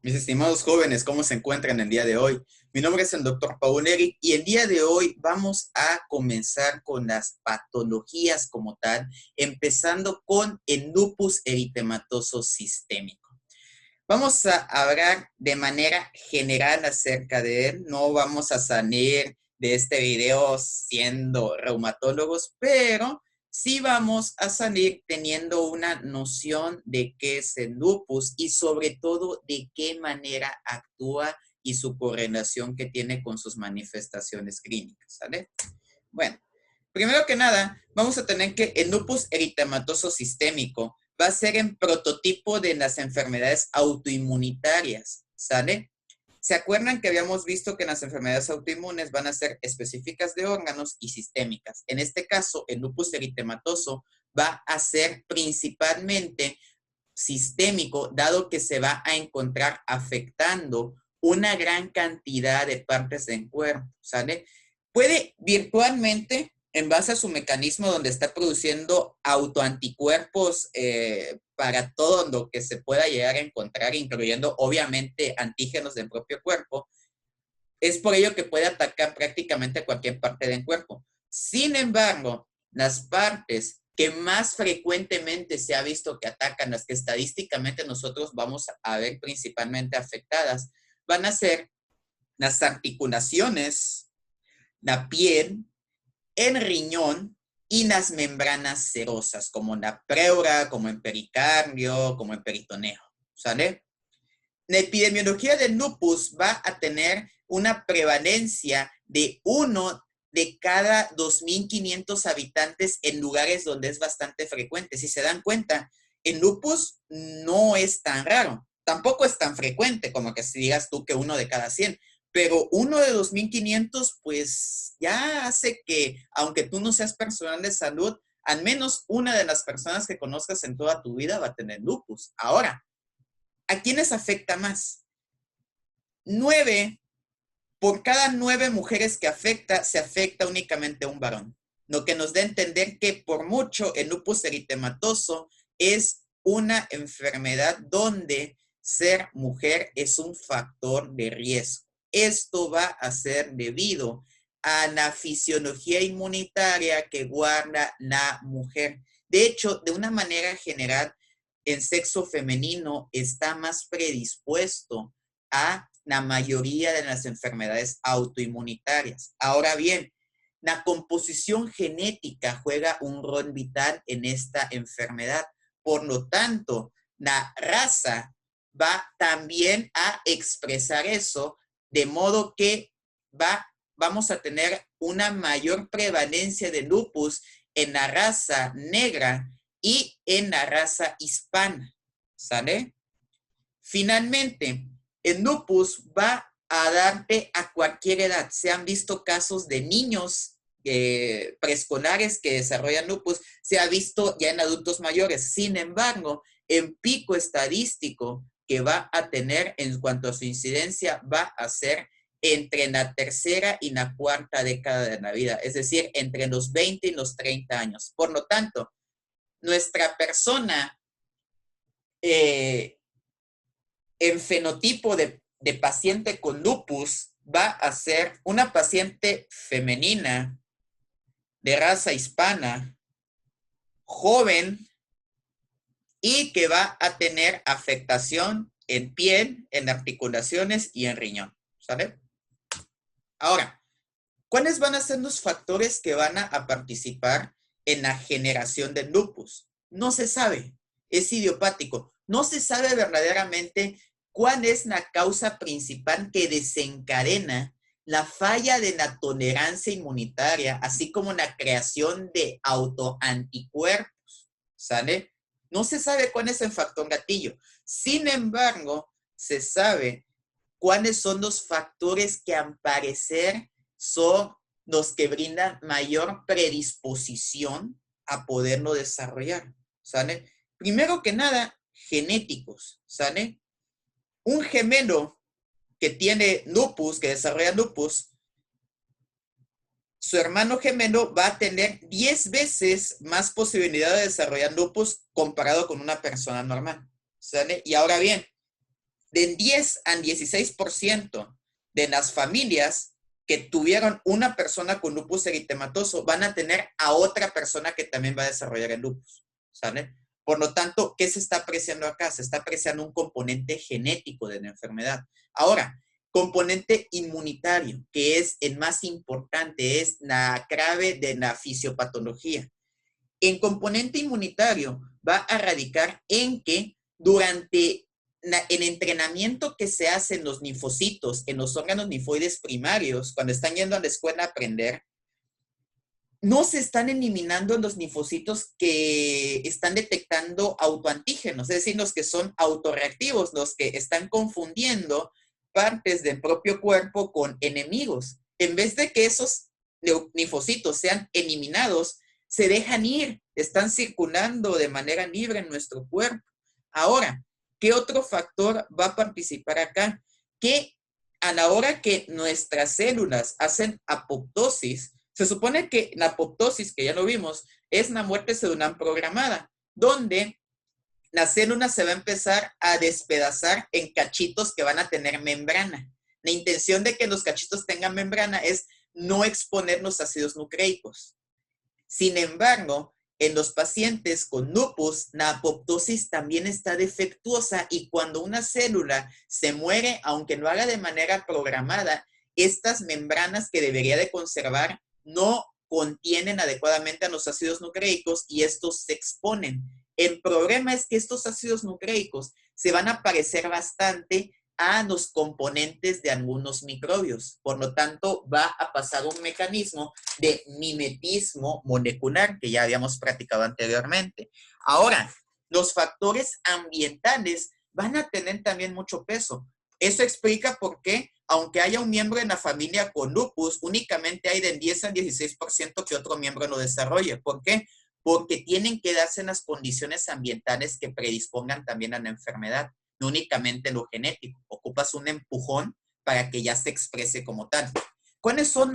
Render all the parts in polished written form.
Mis estimados jóvenes, ¿cómo se encuentran el día de hoy? Mi nombre es el doctor Paul Eric y el día de hoy vamos a comenzar con las patologías como tal, empezando con el lupus eritematoso sistémico. Vamos a hablar de manera general acerca de él, no vamos a salir de este video siendo reumatólogos, pero sí vamos a salir teniendo una noción de qué es el lupus y sobre todo de qué manera actúa y su correlación que tiene con sus manifestaciones clínicas, ¿sale? Bueno, primero que nada, vamos a tener que el lupus eritematoso sistémico va a ser en prototipo de las enfermedades autoinmunitarias, ¿sale? ¿Se acuerdan que habíamos visto que las enfermedades autoinmunes van a ser específicas de órganos y sistémicas? En este caso, el lupus eritematoso va a ser principalmente sistémico, dado que se va a encontrar afectando una gran cantidad de partes del cuerpo, ¿sale? Puede virtualmente, en base a su mecanismo donde está produciendo autoanticuerpos para todo lo que se pueda llegar a encontrar, incluyendo obviamente antígenos del propio cuerpo, es por ello que puede atacar prácticamente cualquier parte del cuerpo. Sin embargo, las partes que más frecuentemente se ha visto que atacan, las que estadísticamente nosotros vamos a ver principalmente afectadas, van a ser las articulaciones, la piel, el riñón y las membranas serosas, como la pleura, como en pericardio, como en peritoneo, ¿sale? La epidemiología del lupus va a tener una prevalencia de 1 de cada 2.500 habitantes en lugares donde es bastante frecuente. Si se dan cuenta, el lupus no es tan raro, tampoco es tan frecuente como que si digas tú que 1 de cada 100, pero 1 de 2.500 pues ya hace que, aunque tú no seas personal de salud, al menos una de las personas que conozcas en toda tu vida va a tener lupus. Ahora, ¿a quiénes afecta más? 9 por cada 9 mujeres que afecta, se afecta únicamente a un varón. Lo que nos da a entender que por mucho el lupus eritematoso es una enfermedad donde ser mujer es un factor de riesgo. Esto va a ser debido a la fisiología inmunitaria que guarda la mujer. De hecho, de una manera general, el sexo femenino está más predispuesto a la mayoría de las enfermedades autoinmunitarias. Ahora bien, la composición genética juega un rol vital en esta enfermedad. Por lo tanto, la raza va también a expresar eso, de modo que vamos a tener una mayor prevalencia de lupus en la raza negra y en la raza hispana, ¿sale? Finalmente, el lupus va a darte a cualquier edad. Se han visto casos de niños preescolares que desarrollan lupus, se ha visto ya en adultos mayores. Sin embargo, el pico estadístico que va a tener en cuanto a su incidencia va a ser entre la tercera y la cuarta década de la vida, es decir, entre los 20 y los 30 años. Por lo tanto, nuestra persona en fenotipo de paciente con lupus va a ser una paciente femenina de raza hispana, joven y que va a tener afectación en piel, en articulaciones y en riñón, ¿sale? Ahora, ¿cuáles van a ser los factores que van a participar en la generación del lupus? No se sabe, es idiopático. No se sabe verdaderamente cuál es la causa principal que desencadena la falla de la tolerancia inmunitaria, así como la creación de autoanticuerpos, ¿sale? No se sabe cuál es el factor gatillo. Sin embargo, se sabe cuáles son los factores que al parecer son los que brindan mayor predisposición a poderlo desarrollar, ¿sale? Primero que nada, genéticos, ¿sale? Un gemelo que tiene lupus, que desarrolla lupus, su hermano gemelo va a tener 10 veces más posibilidad de desarrollar lupus comparado con una persona normal, ¿sale? Y ahora bien, del 10 al 16% de las familias que tuvieron una persona con lupus eritematoso van a tener a otra persona que también va a desarrollar el lupus, ¿sale? Por lo tanto, ¿qué se está apreciando acá? Se está apreciando un componente genético de la enfermedad. Ahora, componente inmunitario, que es el más importante, es la clave de la fisiopatología. En componente inmunitario va a radicar en que durante el entrenamiento que se hace en los linfocitos, en los órganos linfoides primarios, cuando están yendo a la escuela a aprender, no se están eliminando los linfocitos que están detectando autoantígenos, es decir, los que son autorreactivos, los que están confundiendo partes del propio cuerpo con enemigos. En vez de que esos linfocitos sean eliminados, se dejan ir, están circulando de manera libre en nuestro cuerpo. Ahora, ¿qué otro factor va a participar acá? Que a la hora que nuestras células hacen apoptosis, se supone que la apoptosis, que ya lo vimos, es una muerte celular programada, donde la célula se va a empezar a despedazar en cachitos que van a tener membrana. La intención de que los cachitos tengan membrana es no exponer los ácidos nucleicos. Sin embargo, en los pacientes con lupus, la apoptosis también está defectuosa y cuando una célula se muere, aunque lo haga de manera programada, estas membranas que debería de conservar no contienen adecuadamente a los ácidos nucleicos y estos se exponen. El problema es que estos ácidos nucleicos se van a parecer bastante a los componentes de algunos microbios. Por lo tanto, va a pasar un mecanismo de mimetismo molecular que ya habíamos practicado anteriormente. Ahora, los factores ambientales van a tener también mucho peso. Eso explica por qué, aunque haya un miembro en la familia con lupus, únicamente hay del 10 al 16% que otro miembro lo desarrolle. ¿Por qué? Porque tienen que darse en las condiciones ambientales que predispongan también a la enfermedad. No únicamente lo genético, ocupas un empujón para que ya se exprese como tal. ¿Cuáles son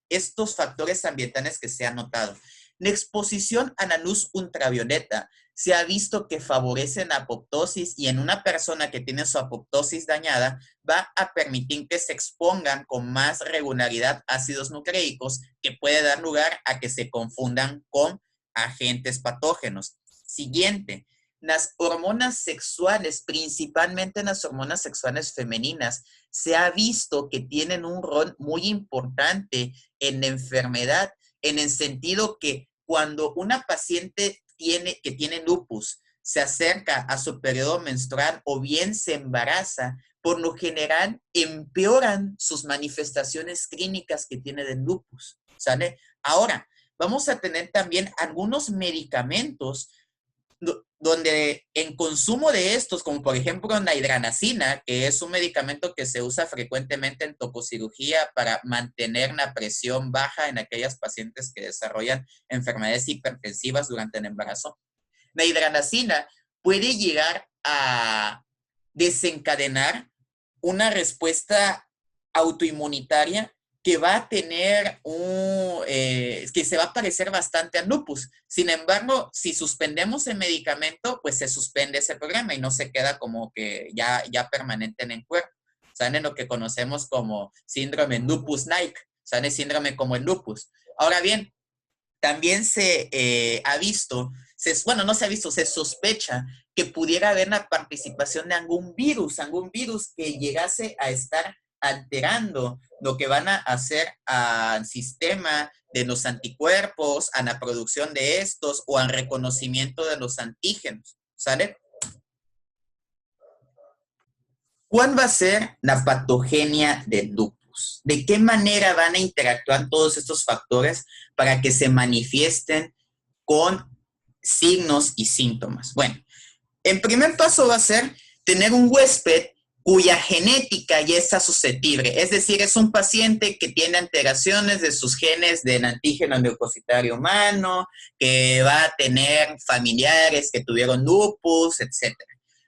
estos factores ambientales que se han notado? La exposición a la luz ultravioleta se ha visto que favorece la apoptosis y en una persona que tiene su apoptosis dañada va a permitir que se expongan con más regularidad ácidos nucleicos que puede dar lugar a que se confundan con agentes patógenos. Siguiente, las hormonas sexuales, principalmente las hormonas sexuales femeninas, se ha visto que tienen un rol muy importante en la enfermedad, en el sentido que cuando una paciente que tiene lupus se acerca a su periodo menstrual o bien se embaraza, por lo general empeoran sus manifestaciones clínicas que tiene del lupus, ¿sale? Ahora, vamos a tener también algunos medicamentos donde en consumo de estos, como por ejemplo la hidranacina, que es un medicamento que se usa frecuentemente en tococirugía para mantener la presión baja en aquellas pacientes que desarrollan enfermedades hipertensivas durante el embarazo. La hidranacina puede llegar a desencadenar una respuesta autoinmunitaria que va a tener que se va a parecer bastante al lupus. Sin embargo, si suspendemos el medicamento, pues se suspende ese programa y no se queda como que ya permanente en el cuerpo. ¿Saben? Lo que conocemos como síndrome lupus-like, ¿saben? Síndrome como el lupus. Ahora bien, también se ha visto, no se ha visto, se sospecha que pudiera haber la participación de algún virus que llegase a estar alterando lo que van a hacer al sistema de los anticuerpos, a la producción de estos o al reconocimiento de los antígenos, ¿sale? ¿Cuál va a ser la patogenia del lupus? ¿De qué manera van a interactuar todos estos factores para que se manifiesten con signos y síntomas? Bueno, el primer paso va a ser tener un huésped cuya genética ya está susceptible, es decir, es un paciente que tiene alteraciones de sus genes del antígeno leucocitario humano, que va a tener familiares que tuvieron lupus, etc.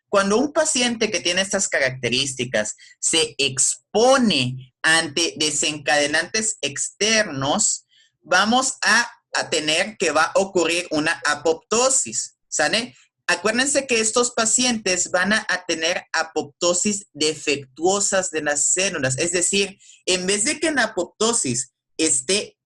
Cuando un paciente que tiene estas características se expone ante desencadenantes externos, vamos a tener que va a ocurrir una apoptosis, ¿sale? Acuérdense que estos pacientes van a tener apoptosis defectuosas de las células, es decir, en vez de que en apoptosis esté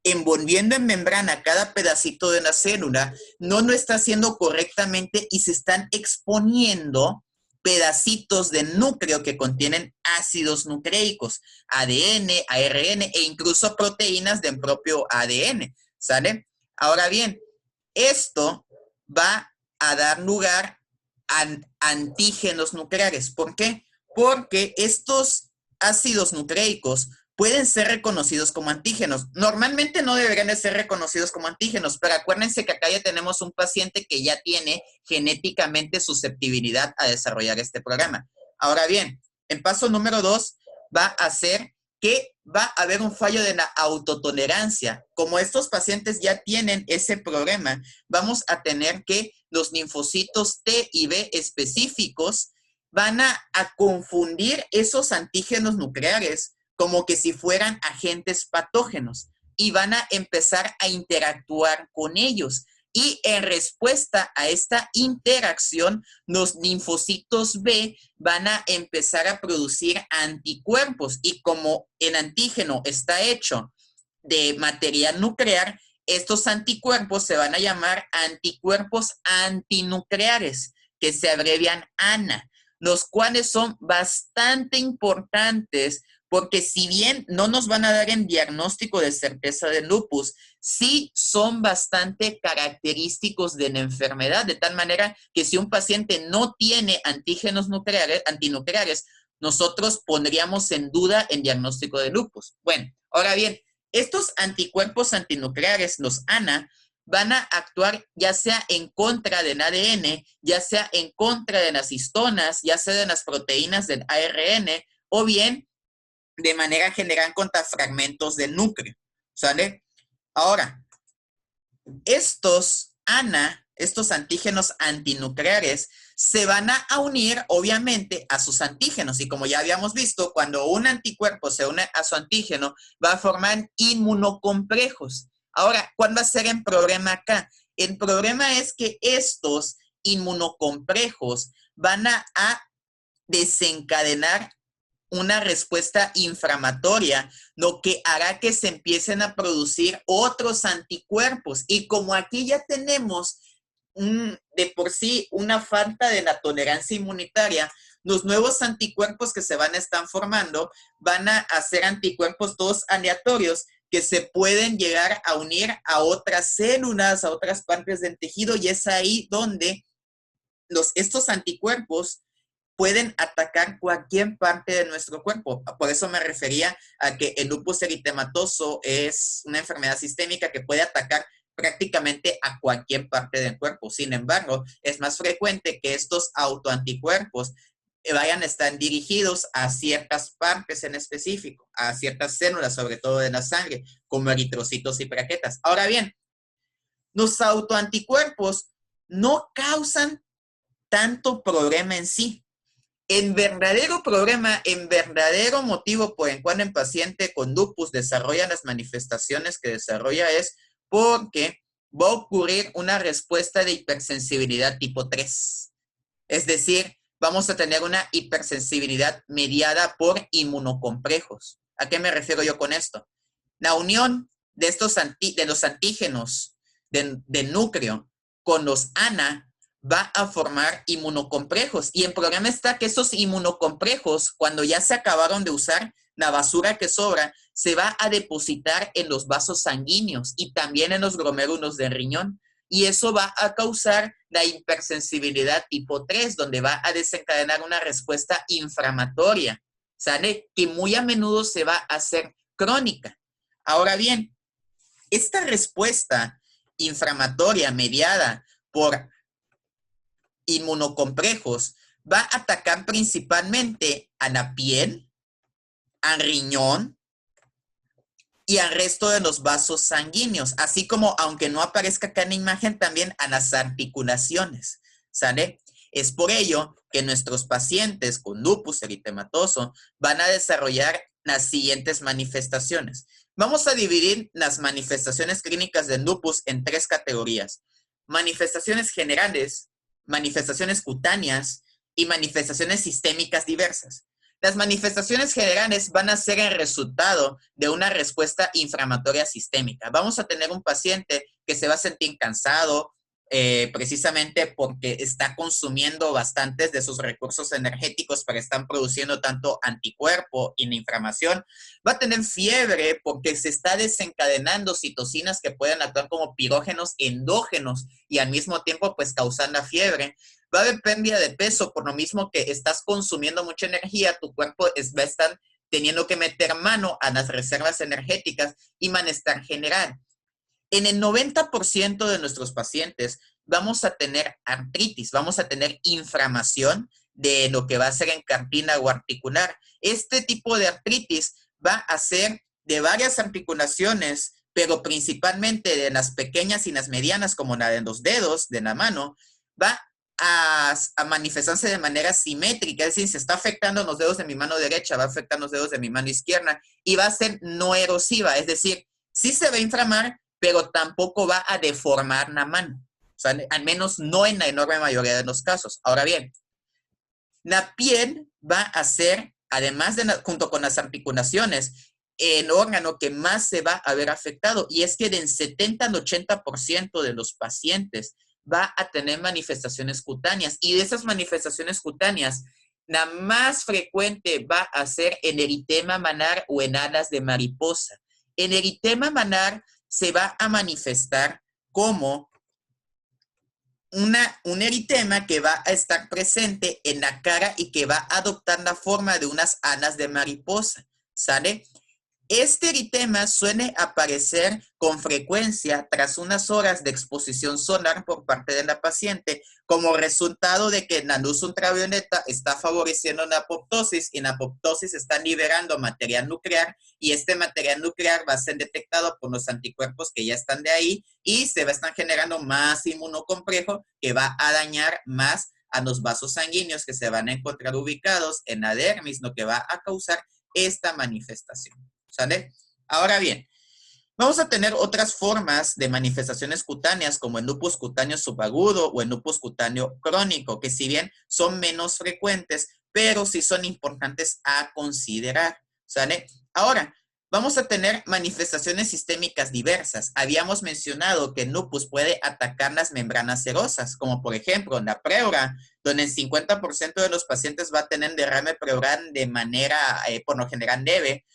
envolviendo en membrana cada pedacito de la célula, no lo está haciendo correctamente y se están exponiendo pedacitos de núcleo que contienen ácidos nucleicos, ADN, ARN e incluso proteínas del propio ADN, ¿sale? Ahora bien, esto va a dar lugar a antígenos nucleares. ¿Por qué? Porque estos ácidos nucleicos pueden ser reconocidos como antígenos. Normalmente no deberían de ser reconocidos como antígenos, pero acuérdense que acá ya tenemos un paciente que ya tiene genéticamente susceptibilidad a desarrollar este programa. Ahora bien, el paso número 2 va a ser que va a haber un fallo de la autotolerancia. Como estos pacientes ya tienen ese problema, vamos a tener que los linfocitos T y B específicos van a confundir esos antígenos nucleares como que si fueran agentes patógenos y van a empezar a interactuar con ellos. Y en respuesta a esta interacción, los linfocitos B van a empezar a producir anticuerpos. Y como el antígeno está hecho de material nuclear, estos anticuerpos se van a llamar anticuerpos antinucleares, que se abrevian ANA, los cuales son bastante importantes porque si bien no nos van a dar en diagnóstico de certeza de lupus, sí son bastante característicos de la enfermedad, de tal manera que si un paciente no tiene antígenos nucleares, antinucleares, nosotros pondríamos en duda el diagnóstico de lupus. Bueno, ahora bien, estos anticuerpos antinucleares, los ANA, van a actuar ya sea en contra del ADN, ya sea en contra de las histonas, ya sea de las proteínas del ARN, o bien de manera general contra fragmentos del núcleo, ¿sale? Ahora, estos ANA, estos antígenos antinucleares, se van a unir, obviamente, a sus antígenos. Y como ya habíamos visto, cuando un anticuerpo se une a su antígeno, va a formar inmunocomplejos. Ahora, ¿cuál va a ser el problema acá? El problema es que estos inmunocomplejos van a desencadenar una respuesta inflamatoria, lo que hará que se empiecen a producir otros anticuerpos. Y como aquí ya tenemos de por sí una falta de la tolerancia inmunitaria, los nuevos anticuerpos que se van a estar formando van a ser anticuerpos todos aleatorios que se pueden llegar a unir a otras células, a otras partes del tejido, y es ahí donde estos anticuerpos pueden atacar cualquier parte de nuestro cuerpo. Por eso me refería a que el lupus eritematoso es una enfermedad sistémica que puede atacar prácticamente a cualquier parte del cuerpo. Sin embargo, es más frecuente que estos autoanticuerpos vayan a estar dirigidos a ciertas partes en específico, a ciertas células, sobre todo de la sangre, como eritrocitos y plaquetas. Ahora bien, los autoanticuerpos no causan tanto problema en sí. El verdadero problema, el verdadero motivo por el cual el paciente con lupus desarrolla las manifestaciones que desarrolla es porque va a ocurrir una respuesta de hipersensibilidad tipo 3. Es decir, vamos a tener una hipersensibilidad mediada por inmunocomplejos. ¿A qué me refiero yo con esto? La unión de los antígenos del núcleo con los ANA va a formar inmunocomplejos. Y el problema está que esos inmunocomplejos, cuando ya se acabaron de usar, la basura que sobra se va a depositar en los vasos sanguíneos y también en los glomérulos del riñón. Y eso va a causar la hipersensibilidad tipo 3, donde va a desencadenar una respuesta inflamatoria, ¿sale? Que muy a menudo se va a hacer crónica. Ahora bien, esta respuesta inflamatoria mediada por inmunocomplejos va a atacar principalmente a la piel, al riñón y al resto de los vasos sanguíneos, así como, aunque no aparezca acá en la imagen, también a las articulaciones, ¿sale? Es por ello que nuestros pacientes con lupus eritematoso van a desarrollar las siguientes manifestaciones. Vamos a dividir las manifestaciones clínicas del lupus en 3 categorías. manifestaciones generales, manifestaciones cutáneas y manifestaciones sistémicas diversas. Las manifestaciones generales van a ser el resultado de una respuesta inflamatoria sistémica. Vamos a tener un paciente que se va a sentir cansado, precisamente porque está consumiendo bastantes de sus recursos energéticos para estar produciendo tanto anticuerpo y la inflamación. Va a tener fiebre porque se está desencadenando citocinas que pueden actuar como pirógenos endógenos y al mismo tiempo pues causar la fiebre. Va a haber pérdida de peso por lo mismo que estás consumiendo mucha energía, tu cuerpo va a estar teniendo que meter mano a las reservas energéticas y malestar general. En el 90% de nuestros pacientes vamos a tener artritis, vamos a tener inflamación de lo que va a ser en cartílago articular. Este tipo de artritis va a ser de varias articulaciones, pero principalmente de las pequeñas y las medianas, como la de los dedos, de la mano, va a manifestarse de manera simétrica, es decir, se está afectando los dedos de mi mano derecha, va a afectar los dedos de mi mano izquierda y va a ser no erosiva, es decir, sí se va a inflamar, pero tampoco va a deformar la mano. O sea, al menos no en la enorme mayoría de los casos. Ahora bien, la piel va a ser, además de junto con las articulaciones, el órgano que más se va a ver afectado. Y es que del 70 al 80% de los pacientes va a tener manifestaciones cutáneas. Y de esas manifestaciones cutáneas, la más frecuente va a ser en eritema malar o en alas de mariposa. En eritema malar se va a manifestar como un eritema que va a estar presente en la cara y que va a adoptar la forma de unas alas de mariposa, ¿sale? Este eritema suele aparecer con frecuencia tras unas horas de exposición solar por parte de la paciente como resultado de que la luz ultravioleta está favoreciendo la apoptosis y la apoptosis está liberando material nuclear y este material nuclear va a ser detectado por los anticuerpos que ya están de ahí y se va a estar generando más inmunocomplejo que va a dañar más a los vasos sanguíneos que se van a encontrar ubicados en la dermis, lo que va a causar esta manifestación. ¿Sale? Ahora bien, vamos a tener otras formas de manifestaciones cutáneas como el lupus cutáneo subagudo o el lupus cutáneo crónico, que si bien son menos frecuentes, pero sí son importantes a considerar, ¿sale? Ahora, vamos a tener manifestaciones sistémicas diversas. Habíamos mencionado que el lupus puede atacar las membranas serosas, como por ejemplo la pleura, donde el 50% de los pacientes va a tener derrame pleural de manera, por lo general, leve,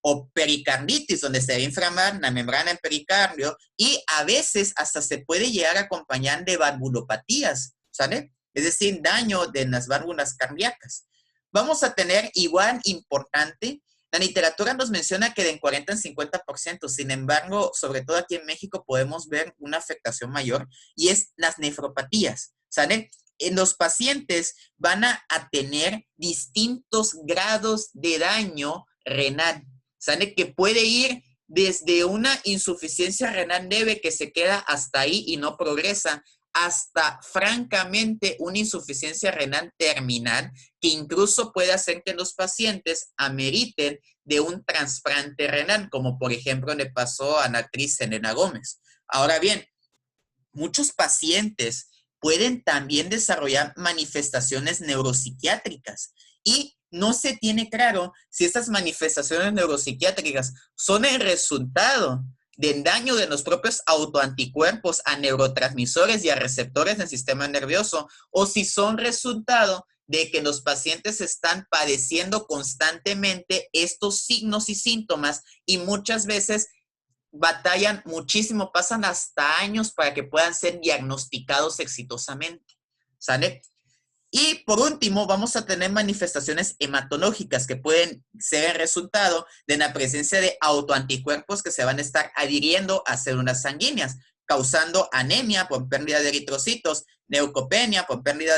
o pericarditis, donde se va a inflamar la membrana en pericardio y a veces hasta se puede llegar a acompañar de valvulopatías, ¿sale? Es decir, daño de las válvulas cardíacas. Vamos a tener igual importante, la literatura nos menciona que de en 40 en 50%, sin embargo, sobre todo aquí en México podemos ver una afectación mayor y es las nefropatías, ¿sale? Los pacientes van a tener distintos grados de daño renal. ¿Sale? Que puede ir desde una insuficiencia renal leve que se queda hasta ahí y no progresa, hasta francamente una insuficiencia renal terminal que incluso puede hacer que los pacientes ameriten de un trasplante renal, como por ejemplo le pasó a la actriz Selena Gómez. Ahora bien, muchos pacientes pueden también desarrollar manifestaciones neuropsiquiátricas y no se tiene claro si estas manifestaciones neuropsiquiátricas son el resultado del daño de los propios autoanticuerpos a neurotransmisores y a receptores del sistema nervioso o si son resultado de que los pacientes están padeciendo constantemente estos signos y síntomas y muchas veces batallan muchísimo, pasan hasta años para que puedan ser diagnosticados exitosamente, ¿sale? Y por último, vamos a tener manifestaciones hematológicas que pueden ser el resultado de la presencia de autoanticuerpos que se van a estar adhiriendo a células sanguíneas, causando anemia por pérdida de eritrocitos, leucopenia por pérdida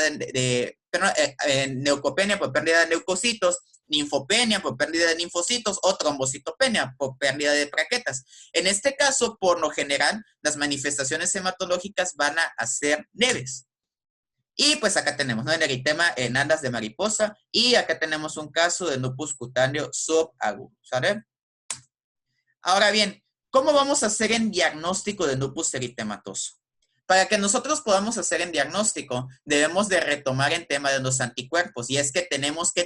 leucopenia por pérdida de leucocitos, linfopenia por pérdida de linfocitos o trombocitopenia por pérdida de plaquetas. En este caso, por lo general, las manifestaciones hematológicas van a ser leves. Y pues acá tenemos, ¿no? El eritema en alas de mariposa y acá tenemos un caso de lupus cutáneo subagudo, ¿sale? Ahora bien, ¿cómo vamos a hacer el diagnóstico de lupus eritematoso? Para que nosotros podamos hacer el diagnóstico, debemos de retomar el tema de los anticuerpos, y es que debemos de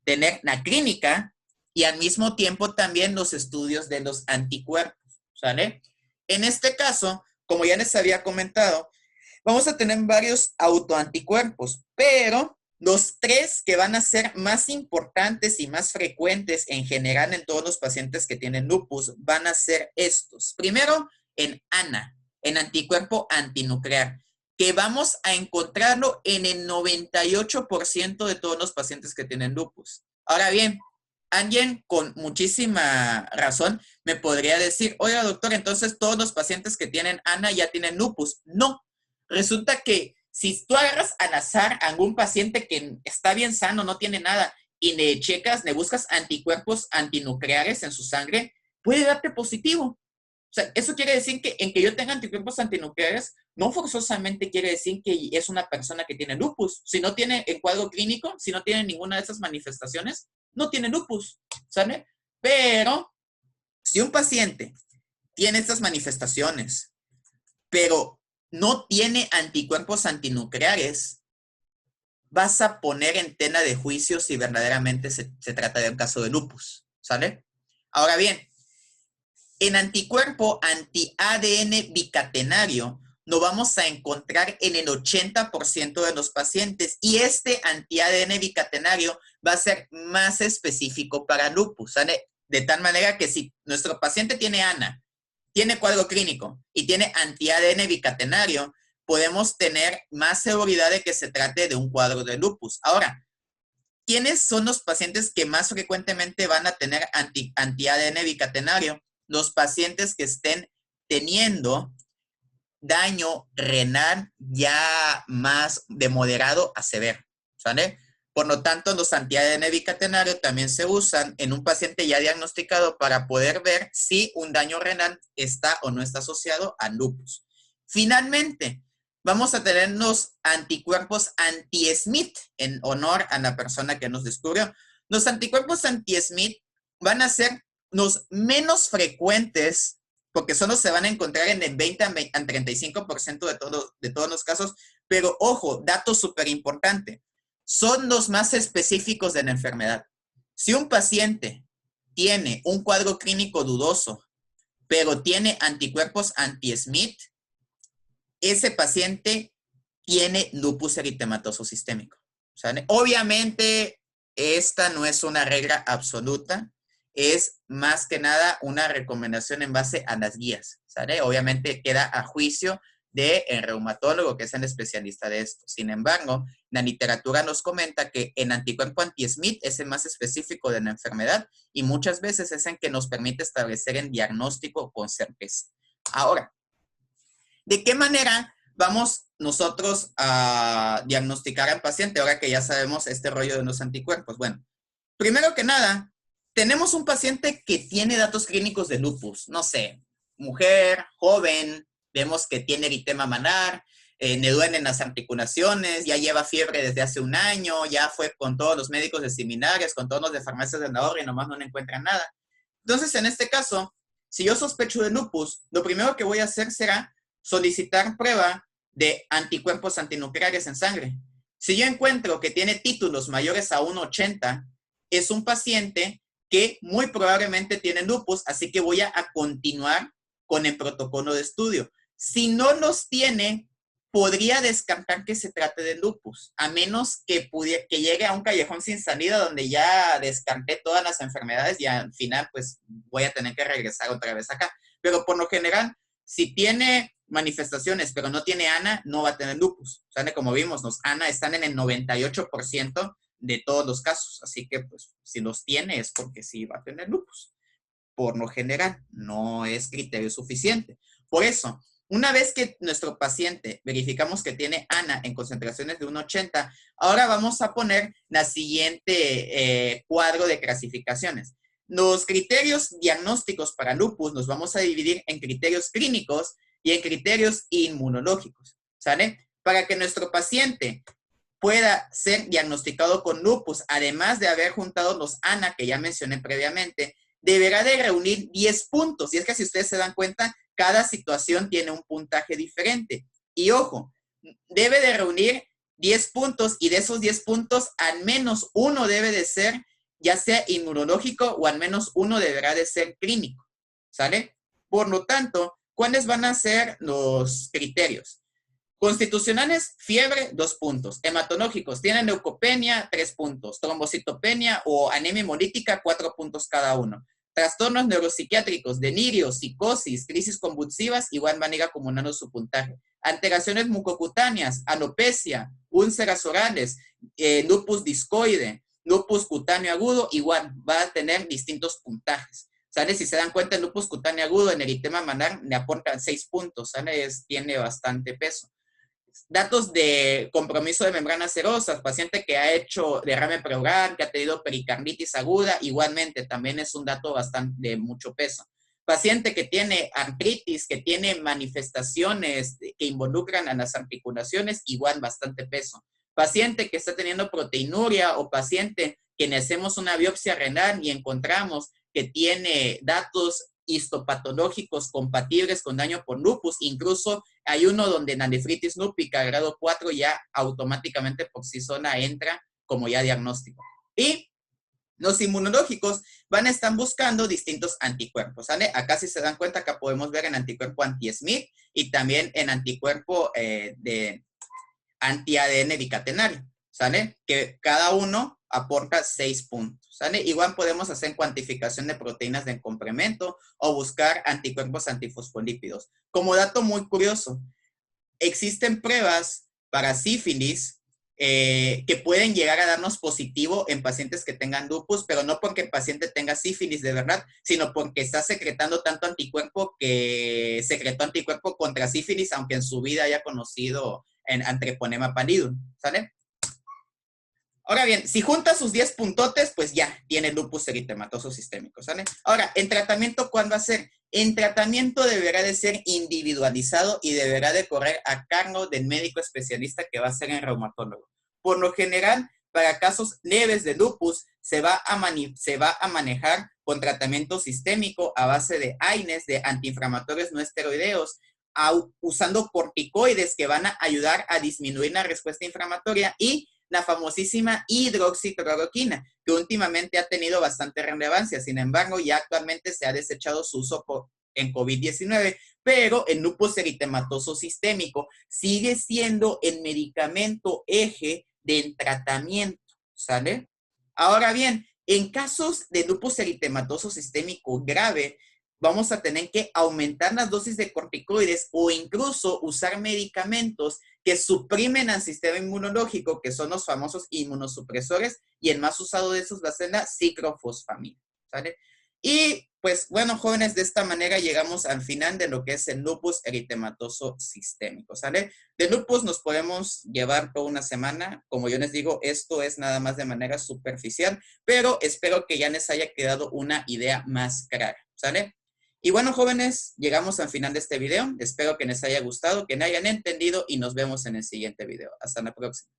tener la clínica y al mismo tiempo también los estudios de los anticuerpos, ¿sale? En este caso, como ya les había comentado, vamos a tener varios autoanticuerpos, pero los tres que van a ser más importantes y más frecuentes en general en todos los pacientes que tienen lupus van a ser estos. Primero, en ANA, en anticuerpo antinuclear, que vamos a encontrarlo en el 98% de todos los pacientes que tienen lupus. Ahora bien, alguien con muchísima razón me podría decir, oiga doctor, entonces todos los pacientes que tienen ANA ya tienen lupus. No, resulta que si tú agarras al azar a algún paciente que está bien sano, no tiene nada, y le checas, le buscas anticuerpos antinucleares en su sangre, puede darte positivo. O sea, eso quiere decir que en que yo tenga anticuerpos antinucleares, no forzosamente quiere decir que es una persona que tiene lupus. Si no tiene el cuadro clínico, si no tiene ninguna de esas manifestaciones, no tiene lupus, ¿sale? Pero si un paciente tiene estas manifestaciones, pero no tiene anticuerpos antinucleares, vas a poner en tela de juicio si verdaderamente se trata de un caso de lupus, ¿sale? Ahora bien, en anticuerpo anti-ADN bicatenario lo vamos a encontrar en el 80% de los pacientes, y este anti-ADN bicatenario va a ser más específico para lupus, ¿sale? De tal manera que si nuestro paciente tiene ANA, tiene cuadro clínico y tiene anti-ADN bicatenario, podemos tener más seguridad de que se trate de un cuadro de lupus. Ahora, ¿quiénes son los pacientes que más frecuentemente van a tener anti-ADN bicatenario? Los pacientes que estén teniendo daño renal ya más de moderado a severo, ¿sale? Por lo tanto, los anti-ADN bicatenario también se usan en un paciente ya diagnosticado para poder ver si un daño renal está o no está asociado a lupus. Finalmente, vamos a tener los anticuerpos anti-Smith en honor a la persona que nos descubrió. Los anticuerpos anti-Smith van a ser los menos frecuentes, porque solo se van a encontrar en el 20 al 35% de todos los casos, pero ojo, dato súper importante, son los más específicos de la enfermedad. Si un paciente tiene un cuadro clínico dudoso, pero tiene anticuerpos anti-Smith, ese paciente tiene lupus eritematoso sistémico, ¿sale? Obviamente, esta no es una regla absoluta, es más que nada una recomendación en base a las guías, ¿sale? Obviamente queda a juicio del reumatólogo, que es el especialista de esto. Sin embargo, la literatura nos comenta que el anticuerpo anti-Smith es el más específico de la enfermedad y muchas veces es el que nos permite establecer el diagnóstico con certeza. Ahora, ¿de qué manera vamos nosotros a diagnosticar al paciente ahora que ya sabemos este rollo de los anticuerpos? Bueno, primero que nada, tenemos un paciente que tiene datos clínicos de lupus, no sé, mujer, joven, vemos que tiene eritema malar, le duelen las articulaciones, ya lleva fiebre desde hace un año, ya fue con todos los médicos de seminarios, con todos los de farmacias de ahorro y nomás no le encuentran nada. Entonces, en este caso, si yo sospecho de lupus, lo primero que voy a hacer será solicitar prueba de anticuerpos antinucleares en sangre. Si yo encuentro que tiene títulos mayores a 1,80, es un paciente que muy probablemente tiene lupus, así que voy a continuar con el protocolo de estudio. Si no los tiene, podría descartar que se trate de lupus, a menos que llegue a un callejón sin salida donde ya descarté todas las enfermedades y al final pues voy a tener que regresar otra vez acá. Pero por lo general, si tiene manifestaciones pero no tiene ANA, no va a tener lupus. ¿Sale? Como vimos, los ANA están en el 98% de todos los casos, así que pues si los tiene es porque sí va a tener lupus. Por lo general, no es criterio suficiente. Por eso, una vez que nuestro paciente verificamos que tiene ANA en concentraciones de 1,80, ahora vamos a poner la siguiente cuadro de clasificaciones. Los criterios diagnósticos para lupus los vamos a dividir en criterios clínicos y en criterios inmunológicos, ¿sale? Para que nuestro paciente pueda ser diagnosticado con lupus, además de haber juntado los ANA que ya mencioné previamente, deberá de reunir 10 puntos. Y es que si ustedes se dan cuenta, cada situación tiene un puntaje diferente. Y ojo, debe de reunir 10 puntos y de esos 10 puntos, al menos uno debe de ser ya sea inmunológico o al menos uno deberá de ser clínico, ¿sale? Por lo tanto, ¿cuáles van a ser los criterios? Constitucionales, fiebre, 2 puntos. Hematológicos, tienen leucopenia, 3 puntos. Trombocitopenia o anemia hemolítica, 4 puntos cada uno. Trastornos neuropsiquiátricos, delirio, psicosis, crisis convulsivas, igual van a ir acumulando su puntaje. Alteraciones mucocutáneas, alopecia, úlceras orales, lupus discoide, lupus cutáneo agudo, igual va a tener distintos puntajes. ¿Sale? Si se dan cuenta, el lupus cutáneo agudo en eritema malar le aporta 6 puntos, ¿sale? Tiene bastante peso. Datos de compromiso de membranas serosas, paciente que ha hecho derrame pleural, que ha tenido pericarditis aguda, igualmente también es un dato bastante de mucho peso. Paciente que tiene artritis, que tiene manifestaciones que involucran a las articulaciones, igual bastante peso. Paciente que está teniendo proteinuria o paciente que le hacemos una biopsia renal y encontramos que tiene datos histopatológicos compatibles con daño por lupus, incluso hay uno donde la nefritis lúpica grado 4 ya automáticamente por sí sola entra como ya diagnóstico. Y los inmunológicos van a estar buscando distintos anticuerpos, ¿sale? Acá si se dan cuenta, acá podemos ver el anticuerpo anti-SMID y también el anticuerpo de anti-ADN bicatenario, ¿sale? Que cada uno aporta 6 puntos, ¿sale? Igual podemos hacer cuantificación de proteínas de complemento o buscar anticuerpos antifosfolípidos. Como dato muy curioso, existen pruebas para sífilis que pueden llegar a darnos positivo en pacientes que tengan lupus, pero no porque el paciente tenga sífilis de verdad, sino porque está secretando tanto anticuerpo que secretó anticuerpo contra sífilis, aunque en su vida haya conocido en treponema pallidum, ¿sale? Ahora bien, si junta sus 10 puntotes, pues ya tiene lupus eritematoso sistémico, ¿sale? Ahora, ¿en tratamiento cuál va a ser? En tratamiento deberá de ser individualizado y deberá de correr a cargo del médico especialista que va a ser el reumatólogo. Por lo general, para casos leves de lupus, se va a manejar con tratamiento sistémico a base de AINES, de antiinflamatorios no esteroideos, usando corticoides que van a ayudar a disminuir la respuesta inflamatoria y la famosísima hidroxicloroquina, que últimamente ha tenido bastante relevancia. Sin embargo, ya actualmente se ha desechado su uso en COVID-19, pero el lupus eritematoso sistémico sigue siendo el medicamento eje del tratamiento, ¿sale? Ahora bien, en casos de lupus eritematoso sistémico grave, vamos a tener que aumentar las dosis de corticoides o incluso usar medicamentos que suprimen al sistema inmunológico, que son los famosos inmunosupresores, y el más usado de esos va a ser la ciclofosfamina, ¿sale? Y pues bueno, jóvenes, de esta manera llegamos al final de lo que es el lupus eritematoso sistémico, ¿sale? De lupus nos podemos llevar toda una semana. Como yo les digo, esto es nada más de manera superficial, pero espero que ya les haya quedado una idea más clara, ¿sale? Y bueno, jóvenes, llegamos al final de este video. Espero que les haya gustado, que me hayan entendido y nos vemos en el siguiente video. Hasta la próxima.